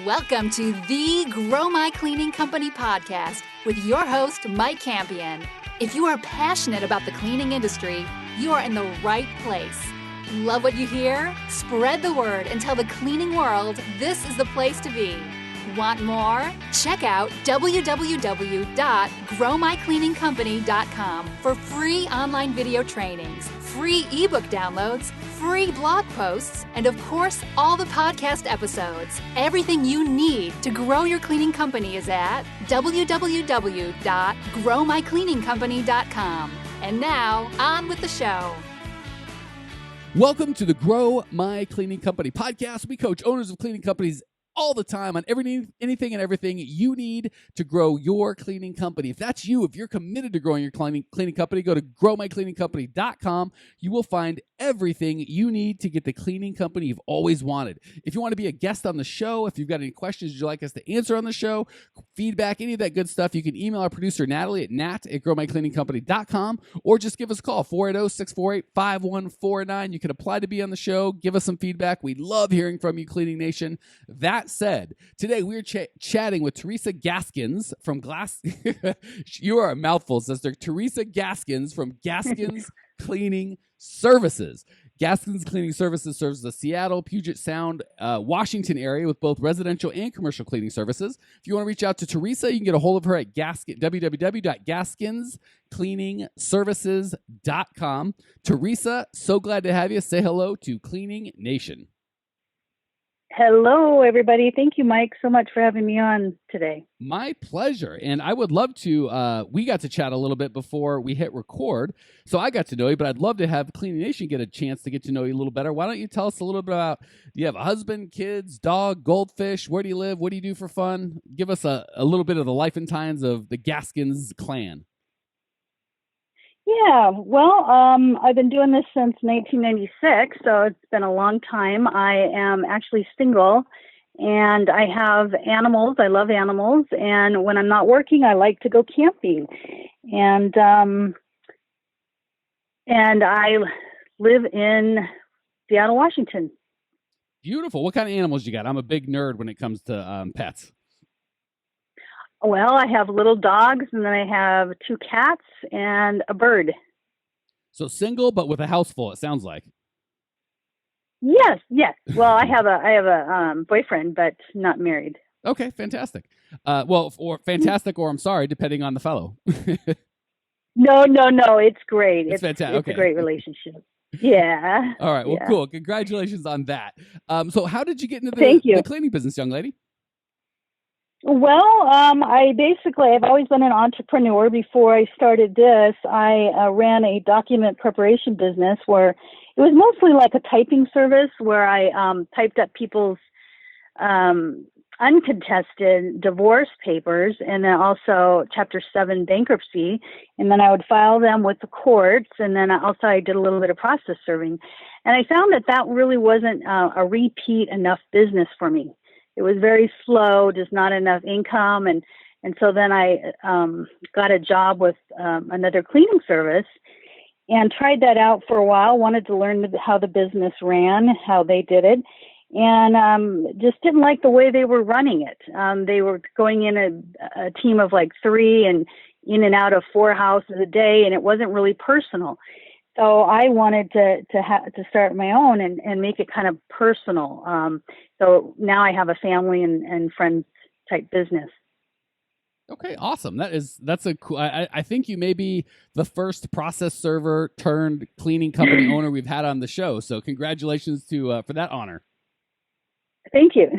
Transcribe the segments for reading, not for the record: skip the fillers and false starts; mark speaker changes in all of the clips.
Speaker 1: Welcome to the Grow My Cleaning Company podcast with your host, Mike Campion. If you are passionate about the cleaning industry, you are in the right place. Love what you hear? Spread the word and tell the cleaning world this is the place to be. Want more? Check out www.growmycleaningcompany.com for free online video trainings, free ebook downloads, free blog posts, and of course, all the podcast episodes. Everything you need to grow your cleaning company is at www.growmycleaningcompany.com. And now, on with the show.
Speaker 2: Welcome to the Grow My Cleaning Company podcast. We coach owners of cleaning companies all the time on anything and everything you need to grow your cleaning company. If that's you, if you're committed to growing your cleaning company, go to growmycleaningcompany.com. You will find everything you need to get the cleaning company you've always wanted. If you want to be a guest on the show, if you've got any questions you'd like us to answer on the show, feedback, any of that good stuff, you can email our producer, Natalie, at nat@growmycleaningcompany.com, or just give us a call, 480-648-5149. You can apply to be on the show. Give us some feedback. We love hearing from you, Cleaning Nation. That said, today we're chatting with Teresa Gaskins from You are a mouthful, sister. Teresa Gaskins from Gaskins Cleaning Services. Gaskins Cleaning Services serves the Seattle, Puget Sound, Washington area with both residential and commercial cleaning services. If you want to reach out to Teresa, you can get a hold of her at www.gaskinscleaningservices.com. Teresa, so glad to have you. Say hello to Cleaning Nation.
Speaker 3: Hello, everybody. Thank you, Mike, so much for having me on today.
Speaker 2: My pleasure. And I would love to, we got to chat a little bit before we hit record, so I got to know you, but I'd love to have Cleaning Nation get a chance to get to know you a little better. Why don't you tell us a little bit about, do you have a husband, kids, dog, goldfish? Where do you live? What do you do for fun? Give us a little bit of the life and times of the Gaskins clan.
Speaker 3: Yeah, well, I've been doing this since 1996, so it's been a long time. I am actually single, and I have animals. I love animals, and when I'm not working, I like to go camping. And I live in Seattle, Washington.
Speaker 2: Beautiful. What kind of animals you got? I'm a big nerd when it comes to pets.
Speaker 3: Well, I have little dogs, and then I have 2 cats and a bird.
Speaker 2: So single, but with a house full, it sounds like.
Speaker 3: Yes. Well, I have a boyfriend, but not married.
Speaker 2: Okay, fantastic. Or fantastic, or I'm sorry, depending on the fellow.
Speaker 3: No, it's great.
Speaker 2: It's fantastic.
Speaker 3: It's a great relationship. Yeah.
Speaker 2: All right. Well, cool. Congratulations on that. So how did you get into the cleaning business, young lady?
Speaker 3: Well, I've always been an entrepreneur. Before I started this, I ran a document preparation business where it was mostly like a typing service where I typed up people's uncontested divorce papers and then also Chapter 7 bankruptcy. And then I would file them with the courts. And then also I did a little bit of process serving. And I found that really wasn't a repeat enough business for me. It was very slow, just not enough income. And so then I got a job with another cleaning service and tried that out for a while, wanted to learn how the business ran, how they did it, and just didn't like the way they were running it. They were going in a team of like 3 and in and out of 4 houses a day, and it wasn't really personal. So I wanted to start my own and make it kind of personal. So now I have a family and friends type business.
Speaker 2: Okay, awesome. That's a cool. I think you may be the first process server turned cleaning company owner we've had on the show. So congratulations for that honor.
Speaker 3: Thank you.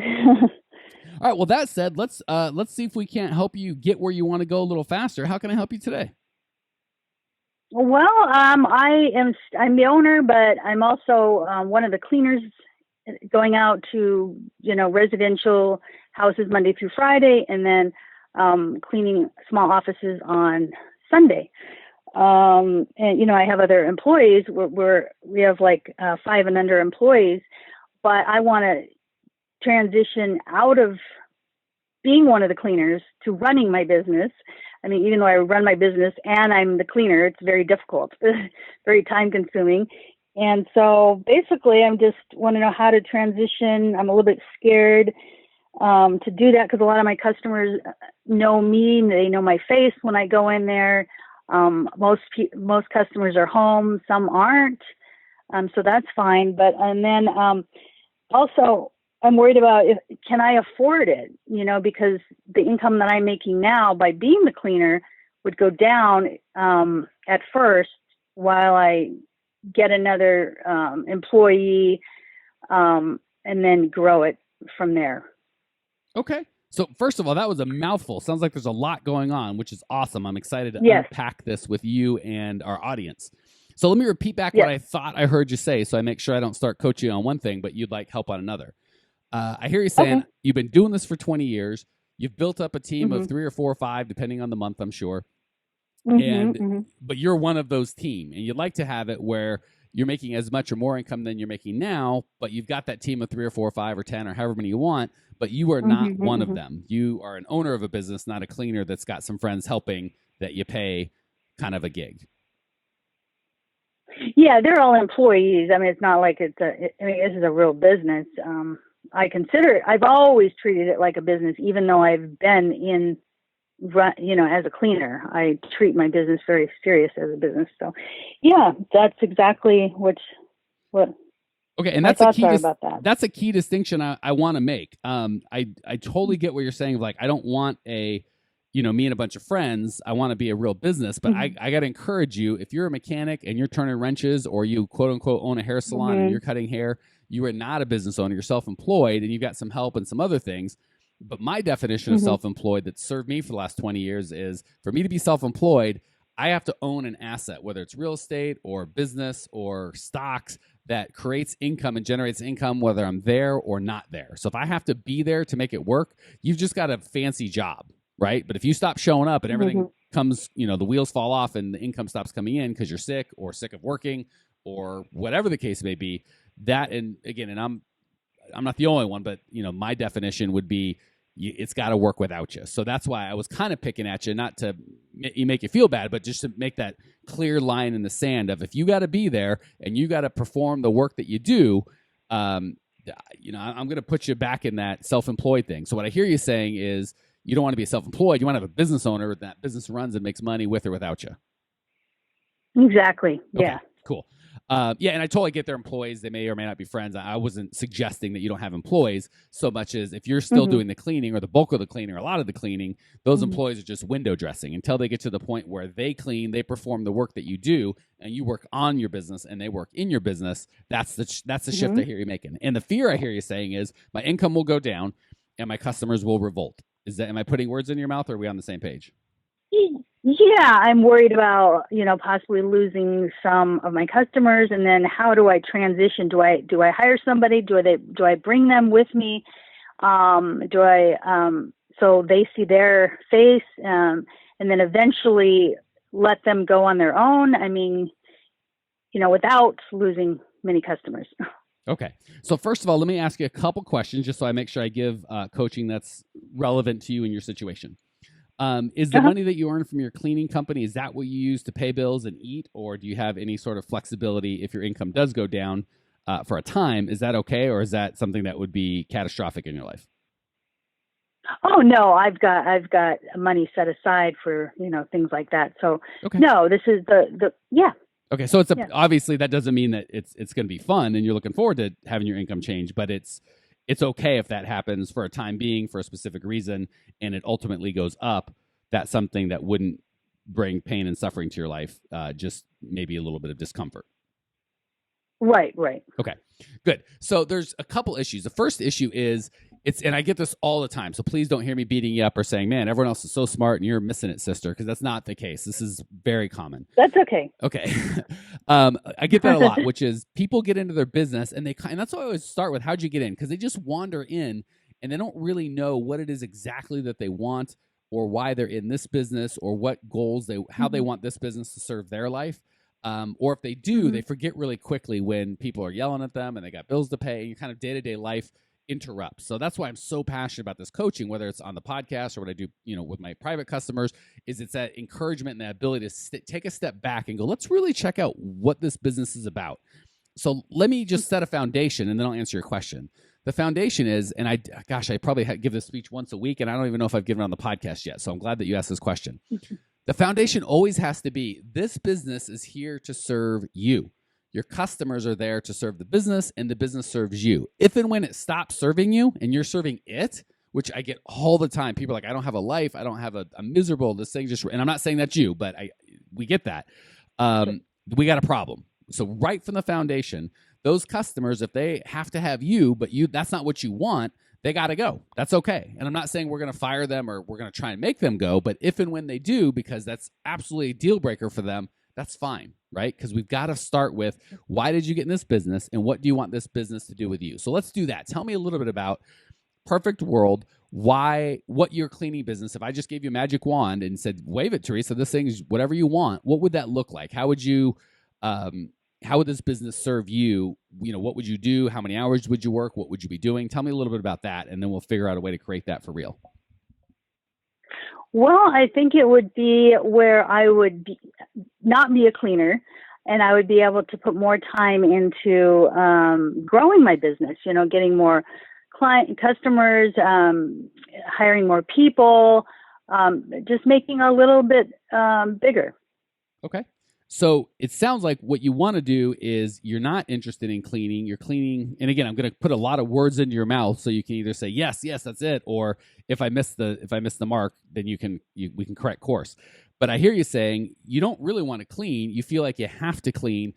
Speaker 2: All right. Well, that said, let's see if we can't help you get where you want to go a little faster. How can I help you today?
Speaker 3: Well, I'm the owner, but I'm also one of the cleaners going out to, residential houses Monday through Friday, and then cleaning small offices on Sunday. And, I have other employees. We have like 5 and under employees, but I want to transition out of being one of the cleaners to running my business. I mean, even though I run my business and I'm the cleaner, it's very difficult, very time consuming. And so basically I'm just want to know how to transition. I'm a little bit scared to do that because a lot of my customers know me. They know my face when I go in there. Most customers are home. Some aren't. So that's fine. But, and then also I'm worried about can I afford it? Because the income that I'm making now by being the cleaner would go down at first while I get another employee and then grow it from there.
Speaker 2: Okay. So first of all, that was a mouthful. Sounds like there's a lot going on, which is awesome. I'm excited to unpack this with you and our audience. So let me repeat back what I thought I heard you say so I make sure I don't start coaching on one thing, but you'd like help on another. I hear you saying you've been doing this for 20 years. You've built up a team of 3 or 4 or 5, depending on the month, I'm sure. But you're one of those team, and you'd like to have it where you're making as much or more income than you're making now, but you've got that team of 3 or 4 or 5 or 10 or however many you want, but you are not one of them. You are an owner of a business, not a cleaner that's got some friends helping that you pay kind of a gig.
Speaker 3: Yeah, they're all employees. I mean, it's not like this is a real business. I've always treated it like a business, even though I've been in, as a cleaner. I treat my business very serious as a business. So, yeah, that's exactly what.
Speaker 2: Okay, and that's a key distinction I want to make. I totally get what you're saying. Like, I don't want me and a bunch of friends. I want to be a real business, but I got to encourage you. If you're a mechanic and you're turning wrenches, or you quote unquote own a hair salon and you're cutting hair, you are not a business owner. You're self-employed, and you've got some help and some other things. But my definition of self-employed that served me for the last 20 years is, for me to be self-employed, I have to own an asset, whether it's real estate or business or stocks, that creates income and generates income whether I'm there or not there. So if I have to be there to make it work, you've just got a fancy job, right? But if you stop showing up and everything comes, the wheels fall off and the income stops coming in because you're sick or sick of working or whatever the case may be, and I'm not the only one, but my definition would be it's got to work without you. So that's why I was kind of picking at you, not to make you feel bad, but just to make that clear line in the sand of, if you got to be there and you got to perform the work that you do, I'm going to put you back in that self-employed thing. So what I hear you saying is you don't want to be self-employed. You want to have a business owner that business runs and makes money with or without you.
Speaker 3: Exactly. Yeah.
Speaker 2: Okay, cool. And I totally get their employees. They may or may not be friends. I wasn't suggesting that you don't have employees so much as if you're still doing the cleaning or the bulk of the cleaning or a lot of the cleaning, those employees are just window dressing until they get to the point where they clean, they perform the work that you do, and you work on your business and they work in your business. That's the shift I hear you making. And the fear I hear you saying is my income will go down and my customers will revolt. Am I putting words in your mouth, or are we on the same page?
Speaker 3: Yeah, I'm worried about, possibly losing some of my customers. And then how do I transition? Do I hire somebody? Do I bring them with me? So they see their face, and then eventually let them go on their own? I mean, without losing many customers.
Speaker 2: Okay. So first of all, let me ask you a couple questions just so I make sure I give coaching that's relevant to you and your situation. Is the money that you earn from your cleaning company, is that what you use to pay bills and eat? Or do you have any sort of flexibility if your income does go down for a time? Is that okay? Or is that something that would be catastrophic in your life?
Speaker 3: Oh, no, I've got money set aside for, things like that. So no, this is yeah.
Speaker 2: Okay. So obviously that doesn't mean that it's going to be fun and you're looking forward to having your income change, but it's okay if that happens for a time being for a specific reason and it ultimately goes up. That's something that wouldn't bring pain and suffering to your life, just maybe a little bit of discomfort.
Speaker 3: Right.
Speaker 2: Okay, good. So there's a couple issues. The first issue is and I get this all the time, so please don't hear me beating you up or saying, man, everyone else is so smart and you're missing it, sister, because that's not the case. This is very common.
Speaker 3: That's okay.
Speaker 2: Okay. I get that a lot, which is people get into their business and that's why I always start with, how'd you get in? Because they just wander in and they don't really know what it is exactly that they want or why they're in this business or what goals how they want this business to serve their life. Or if they do, they forget really quickly when people are yelling at them and they got bills to pay and your kind of day-to-day life interrupts. So that's why I'm so passionate about this coaching, whether it's on the podcast or what I do, with my private customers, is it's that encouragement and that ability to take a step back and go, let's really check out what this business is about. So let me just set a foundation and then I'll answer your question. The foundation is, and I probably give this speech once a week, and I don't even know if I've given it on the podcast yet. So I'm glad that you asked this question. The foundation always has to be, this business is here to serve you. Your customers are there to serve the business, and the business serves you. If and when it stops serving you and you're serving it, which I get all the time, people are like, I don't have a life. I don't have I'm miserable. This thing just, and I'm not saying that's you, but we get that. We got a problem. So right from the foundation, those customers, if they have to have you, but that's not what you want, they got to go. That's okay. And I'm not saying we're going to fire them or we're going to try and make them go, but if and when they do, because that's absolutely a deal breaker for them, that's fine, right? Because we've got to start with, why did you get in this business and what do you want this business to do with you? So let's do that. Tell me a little bit about perfect world, what your cleaning business, if I just gave you a magic wand and said, wave it, Teresa, this thing is whatever you want, what would that look like? How would this business serve you? What would you do? How many hours would you work? What would you be doing? Tell me a little bit about that, and then we'll figure out a way to create that for real.
Speaker 3: Well, I think it would be where I would not be a cleaner, and I would be able to put more time into growing my business, getting more customers, hiring more people, just making a little bit bigger.
Speaker 2: Okay. So it sounds like what you want to do is you're not interested in cleaning. You're cleaning. And again, I'm going to put a lot of words into your mouth so you can either say, yes, that's it. Or if I miss the mark, then we can correct course. But I hear you saying you don't really want to clean. You feel like you have to clean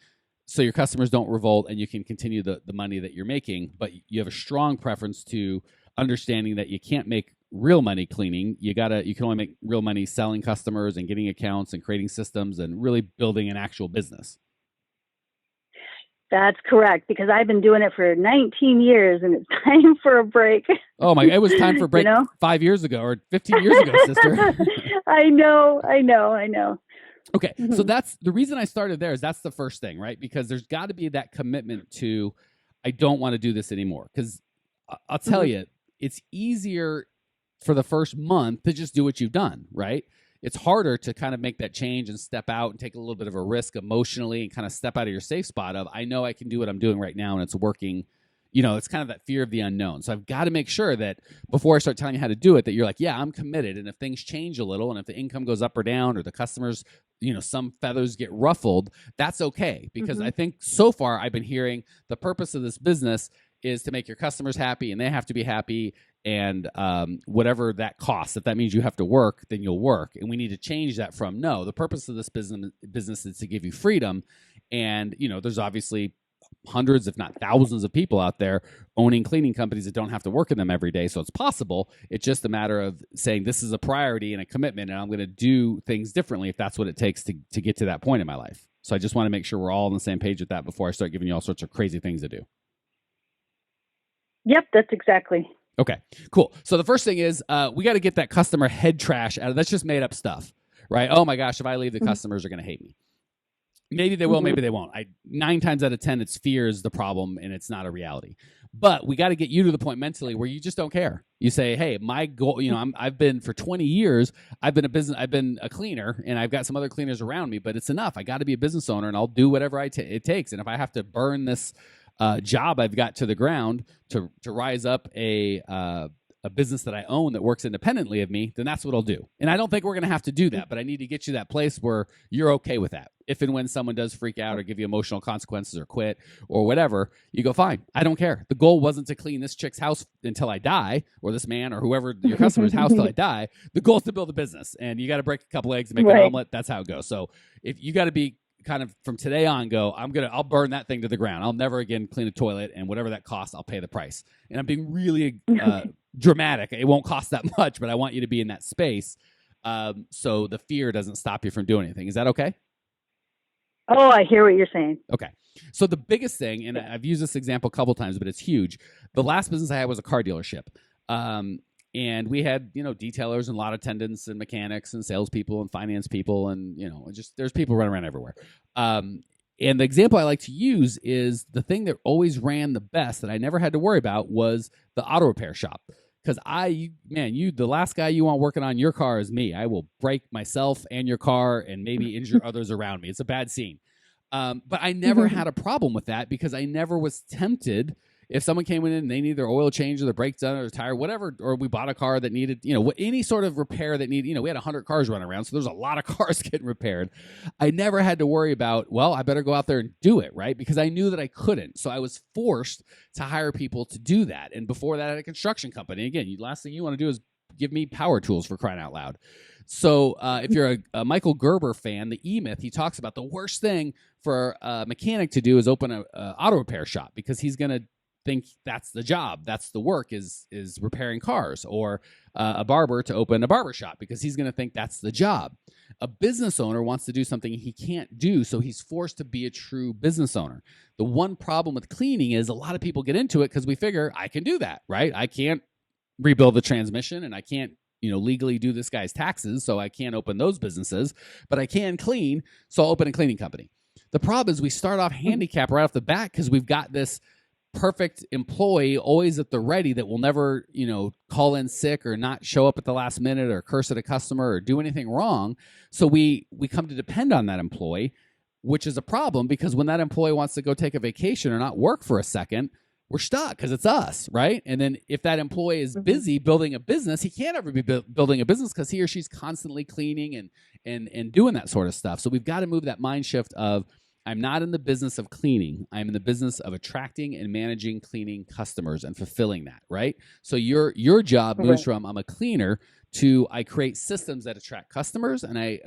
Speaker 2: so your customers don't revolt and you can continue the money that you're making. But you have a strong preference to understanding that you can't make real money cleaning. You can only make real money selling customers and getting accounts and creating systems and really building an actual business.
Speaker 3: That's correct, because I've been doing it for 19 years and it's time for a break.
Speaker 2: Oh my, it was time for a break 5 years ago or 15 years ago, sister.
Speaker 3: I know.
Speaker 2: Okay, so that's the reason I started there, is that's the first thing, right? Because there's got to be that commitment to, I don't want to do this anymore. Because I'll tell you, it's easier for the first month to just do what you've done, right? It's harder to kind of make that change and step out and take a little bit of a risk emotionally and kind of step out of your safe spot of, I know I can do what I'm doing right now and it's working. It's kind of that fear of the unknown. So I've got to make sure that before I start telling you how to do it, that you're like, yeah, I'm committed. And if things change a little and if the income goes up or down or the customers, some feathers get ruffled, that's okay. Because I think so far I've been hearing the purpose of this business is to make your customers happy and they have to be happy. And whatever that costs, if that means you have to work, then you'll work. And we need to change that from, no, the purpose of this business is to give you freedom. And, there's obviously hundreds, if not thousands of people out there owning cleaning companies that don't have to work in them every day. So it's possible. It's just a matter of saying this is a priority and a commitment, and I'm going to do things differently if that's what it takes to get to that point in my life. So I just want to make sure we're all on the same page with that before I start giving you all sorts of crazy things to do.
Speaker 3: Yep, that's exactly.
Speaker 2: Okay, cool. So the first thing is we got to get that customer head trash out of, that's just made up stuff, right? Oh my gosh, if I leave, the customers are going to hate me. Maybe they will, maybe they won't. 9 times out of 10, it's fear is the problem and it's not a reality. But we got to get you to the point mentally where you just don't care. You say, hey, my goal, I've been for 20 years, I've been a cleaner and I've got some other cleaners around me, but it's enough. I got to be a business owner and I'll do whatever it takes. And if I have to burn this job I've got to the ground to rise up a business that I own that works independently of me, then that's what I'll do. And I don't think we're going to have to do that, but I need to get you that place where you're okay with that. If and when someone does freak out or give you emotional consequences or quit or whatever, you go, fine, I don't care. The goal wasn't to clean this chick's house until I die, or this man or whoever your customer's house till I die. The goal is to build a business, and you got to break a couple eggs and make an omelet. That's how it goes. So if you got to be kind of from today on I'll burn that thing to the ground. I'll never again clean a toilet, and whatever that costs, I'll pay the price. And I'm being really dramatic. It won't cost that much, but I want you to be in that space so the fear doesn't stop you from doing anything. Is that okay?
Speaker 3: Oh, I hear what you're saying.
Speaker 2: Okay. So the biggest thing, and I've used this example a couple times, but it's huge. The last business I had was a car dealership. And we had, detailers and lot attendants and mechanics and salespeople and finance people. And, there's people running around everywhere. And the example I like to use is the thing that always ran the best that I never had to worry about was the auto repair shop. Because the last guy you want working on your car is me. I will break myself and your car and maybe injure others around me. It's a bad scene. But I never had a problem with that because I never was tempted. if someone came in and they need their oil change or their brakes done or their tire, whatever, or we bought a car that needed, any sort of repair that needed, we had 100 cars running around. So there's a lot of cars getting repaired. I never had to worry about, well, I better go out there and do it, right? Because I knew that I couldn't. So I was forced to hire people to do that. And before that, I had a construction company. Again, the last thing you want to do is give me power tools, for crying out loud. So if you're a Michael Gerber fan, the E-Myth, he talks about the worst thing for a mechanic to do is open a auto repair shop, because he's going to think that's the job, that's the work, is repairing cars, or a barber to open a barber shop, because he's going to think that's the job. A business owner wants to do something he can't do, so he's forced to be a true business owner. The one problem with cleaning is a lot of people get into it because we figure, I can do that, right? I can't rebuild the transmission, and I can't legally do this guy's taxes, so I can't open those businesses, but I can clean, so I'll open a cleaning company. The problem is we start off handicapped right off the bat because we've got this perfect employee always at the ready that will never, call in sick or not show up at the last minute or curse at a customer or do anything wrong. So we come to depend on that employee, which is a problem, because when that employee wants to go take a vacation or not work for a second, we're stuck because it's us, right? And then if that employee is busy building a business, he can't ever be building a business because he or she's constantly cleaning and doing that sort of stuff. So we've got to move that mind shift of, I'm not in the business of cleaning. I'm in the business of attracting and managing cleaning customers and fulfilling that, right? So your job moves from, I'm a cleaner, to I create systems that attract customers, and I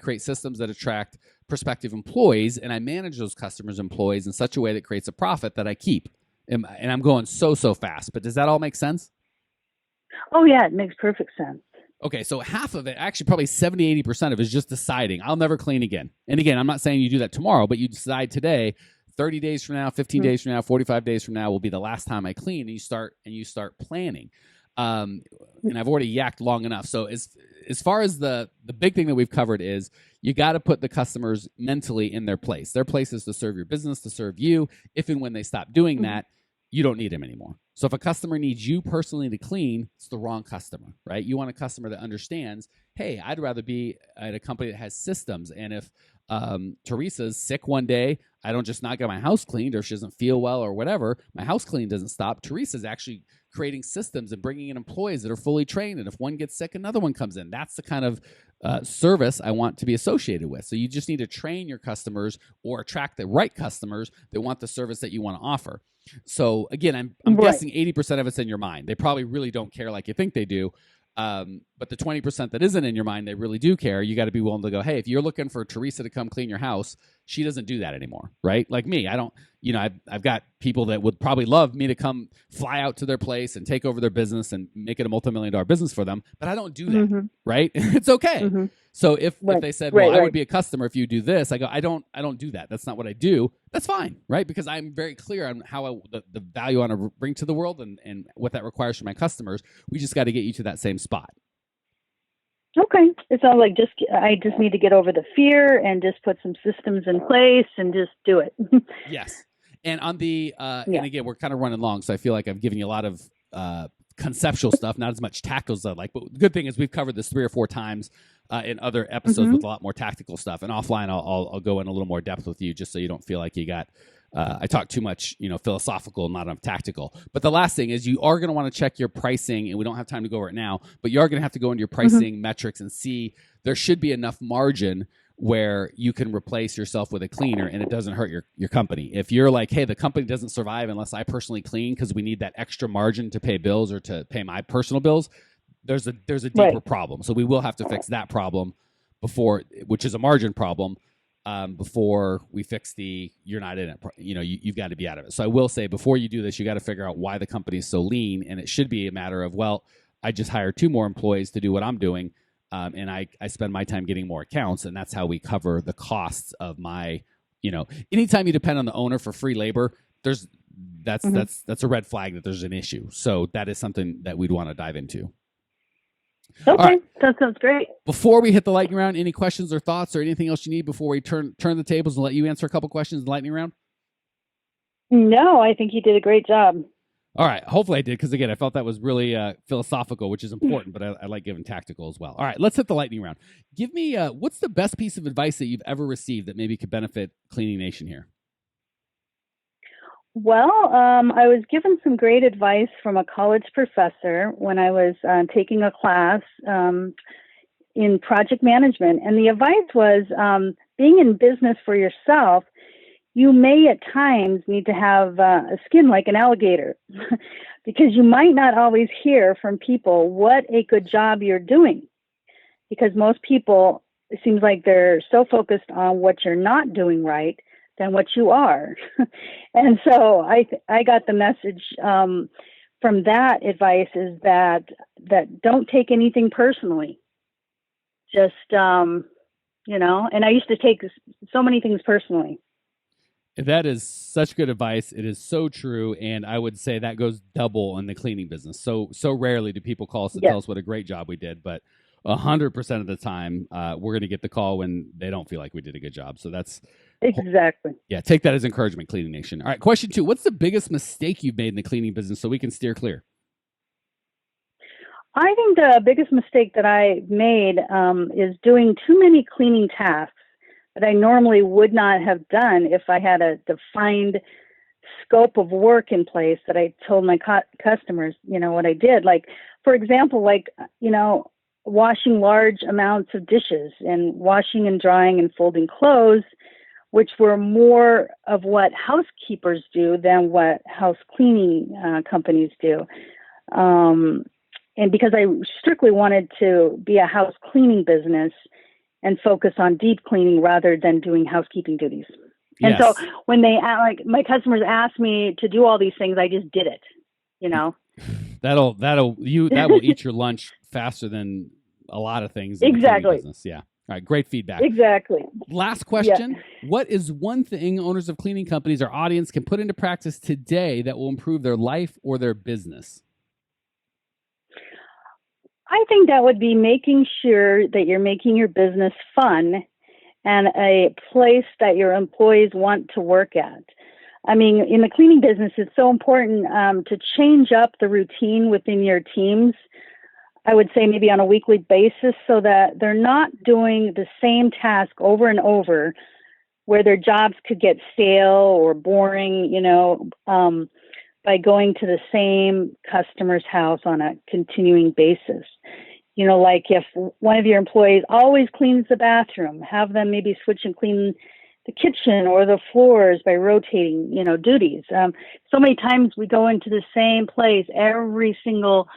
Speaker 2: create systems that attract prospective employees, and I manage those customers' employees in such a way that creates a profit that I keep. And I'm going so fast, but does that all make sense?
Speaker 3: Oh, yeah, it makes perfect sense.
Speaker 2: Okay, so half of it, actually probably 70, 80% of it is just deciding, I'll never clean again. And again, I'm not saying you do that tomorrow, but you decide today, 30 days from now, 15 days from now, 45 days from now will be the last time I clean, and you start planning. And I've already yacked long enough. So as far as the big thing that we've covered is, you got to put the customers mentally in their place. Their place is to serve your business, to serve you. If and when they stop doing that, you don't need them anymore. So if a customer needs you personally to clean, it's the wrong customer, right? You want a customer that understands, hey, I'd rather be at a company that has systems. And if Teresa's sick one day, I don't just not get my house cleaned, or if she doesn't feel well or whatever, my house clean doesn't stop. Teresa's actually creating systems and bringing in employees that are fully trained. And if one gets sick, another one comes in. That's the kind of service I want to be associated with. So you just need to train your customers or attract the right customers that want the service that you want to offer. So again, I'm guessing 80% of it's in your mind. They probably really don't care like you think they do. But the 20% that isn't in your mind, they really do care. You got to be willing to go, hey, if you're looking for Teresa to come clean your house, she doesn't do that anymore, right? Like me, I don't, I've got people that would probably love me to come fly out to their place and take over their business and make it a multi-million-dollar business for them, but I don't do that, right? It's okay. So if they said, well, I would be a customer if you do this, I go, I don't do that. That's not what I do. That's fine, right? Because I'm very clear on how the value I want to bring to the world and what that requires from my customers. We just got to get you to that same spot.
Speaker 3: Okay. It sounds like I just need to get over the fear and just put some systems in place and just do it.
Speaker 2: Yes. And on the, and again, we're kind of running long, so I feel like I've given you a lot of conceptual stuff, not as much tactical as I'd like. But the good thing is we've covered this 3 or 4 times in other episodes with a lot more tactical stuff. And offline, I'll go in a little more depth with you, just so you don't feel like you got I talk too much, philosophical, not enough tactical. But the last thing is you are going to want to check your pricing, and we don't have time to go over it now, but you are going to have to go into your pricing metrics and see there should be enough margin where you can replace yourself with a cleaner and it doesn't hurt your company. If you're like, hey, the company doesn't survive unless I personally clean because we need that extra margin to pay bills or to pay my personal bills, there's a deeper problem. So we will have to fix that problem which is a margin problem, before we fix you're not in it. You've got to be out of it. So I will say, before you do this, you got to figure out why the company is so lean, and it should be a matter of, well, I just hired 2 more employees to do what I'm doing. And I spend my time getting more accounts, and that's how we cover the costs of my, anytime you depend on the owner for free labor, that's a red flag that there's an issue. So that is something that we'd want to dive into.
Speaker 3: Okay, right. That sounds great.
Speaker 2: Before we hit the lightning round, any questions or thoughts or anything else you need before we turn the tables and let you answer a couple questions in the lightning round?
Speaker 3: No, I think you did a great job.
Speaker 2: All right. Hopefully I did, because, again, I felt that was really philosophical, which is important, but I like giving tactical as well. All right. Let's hit the lightning round. Give me what's the best piece of advice that you've ever received that maybe could benefit Cleaning Nation here?
Speaker 3: Well, I was given some great advice from a college professor when I was taking a class in project management. And the advice was being in business for yourself, you may at times need to have a skin like an alligator because you might not always hear from people what a good job you're doing. Because most people, it seems like they're so focused on what you're not doing right than what you are. And so I got the message from that advice is that don't take anything personally. Just, and I used to take so many things personally.
Speaker 2: That is such good advice. It is so true. And I would say that goes double in the cleaning business. So rarely do people call us to tell us what a great job we did. But 100% of the time, we're going to get the call when they don't feel like we did a good job. So that's
Speaker 3: exactly.
Speaker 2: Yeah, take that as encouragement, Cleaning Nation. All right, question 2. What's the biggest mistake you've made in the cleaning business so we can steer clear?
Speaker 3: I think the biggest mistake that I made is doing too many cleaning tasks that I normally would not have done if I had a defined scope of work in place that I told my customers, what I did. Like, for example, washing large amounts of dishes and washing and drying and folding clothes, which were more of what housekeepers do than what house cleaning companies do. And because I strictly wanted to be a house cleaning business and focus on deep cleaning rather than doing housekeeping duties.
Speaker 2: Yes.
Speaker 3: And so when my customers asked me to do all these things, I just did it,
Speaker 2: That will eat your lunch faster than a lot of things in the cleaning business. Yeah. All right, great feedback.
Speaker 3: Exactly.
Speaker 2: Last question. Yeah. What is one thing owners of cleaning companies, our audience, can put into practice today that will improve their life or their business?
Speaker 3: I think that would be making sure that you're making your business fun and a place that your employees want to work at. I mean, in the cleaning business, it's so important to change up the routine within your teams. I would say maybe on a weekly basis so that they're not doing the same task over and over where their jobs could get stale or boring, by going to the same customer's house on a continuing basis. Like if one of your employees always cleans the bathroom, have them maybe switch and clean the kitchen or the floors by rotating, duties. So many times we go into the same place every single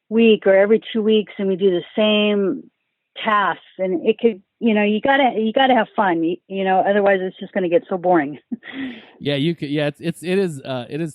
Speaker 3: week or every 2 weeks and we do the same tasks, and it could, you gotta have fun, otherwise it's just going to get so boring.
Speaker 2: Yeah, you could. Yeah, it is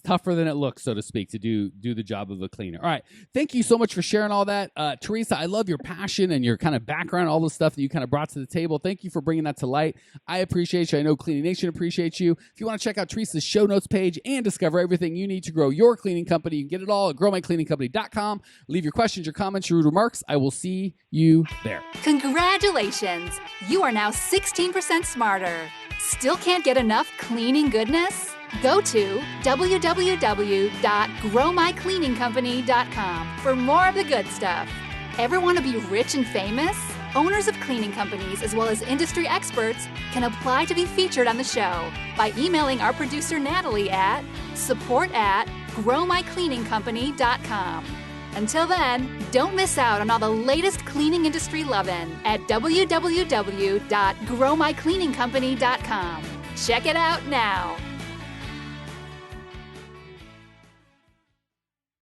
Speaker 2: tougher than it looks, so to speak, to do the job of a cleaner. All right, thank you so much for sharing all that, Teresa. I love your passion and your kind of background, all the stuff that you kind of brought to the table. Thank you for bringing that to light. I appreciate you. I know Cleaning Nation appreciates you. If you want to check out Teresa's show notes page and discover everything you need to grow your cleaning company, you can get it all at growmycleaningcompany.com. Leave your questions, your comments, your remarks. I will see you there.
Speaker 1: Congratulations! You are now 16% smarter. Still can't get enough cleaning goodness? Go to www.growmycleaningcompany.com for more of the good stuff. Ever want to be rich and famous? Owners of cleaning companies as well as industry experts can apply to be featured on the show by emailing our producer Natalie at support@growmycleaningcompany.com. Until then, don't miss out on all the latest cleaning industry lovin' at www.growmycleaningcompany.com. Check it out now.